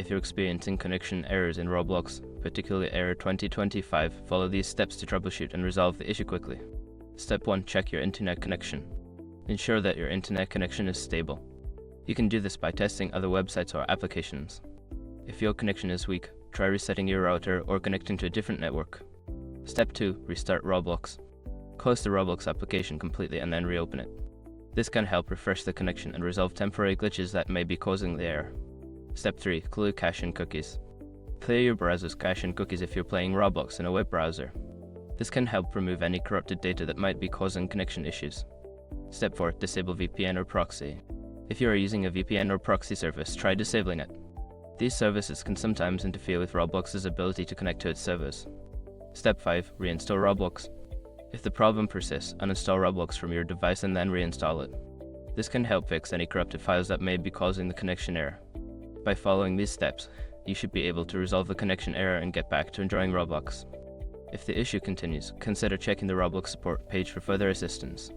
If you're experiencing connection errors in Roblox, particularly error 2025, follow these steps to troubleshoot and resolve the issue quickly. Step 1. Check your internet connection. Ensure that your internet connection is stable. You can do this by testing other websites or applications. If your connection is weak, try resetting your router or connecting to a different network. Step 2. Restart Roblox. Close the Roblox application completely and then reopen it. This can help refresh the connection and resolve temporary glitches that may be causing the error. Step 3. Clear cache and cookies. Clear your browser's cache and cookies if you're playing Roblox in a web browser. This can help remove any corrupted data that might be causing connection issues. Step 4. Disable VPN or proxy. If you are using a VPN or proxy service, try disabling it. These services can sometimes interfere with Roblox's ability to connect to its servers. Step 5. Reinstall Roblox. If the problem persists, uninstall Roblox from your device and then reinstall it. This can help fix any corrupted files that may be causing the connection error. By following these steps, you should be able to resolve the connection error and get back to enjoying Roblox. If the issue continues, consider checking the Roblox support page for further assistance.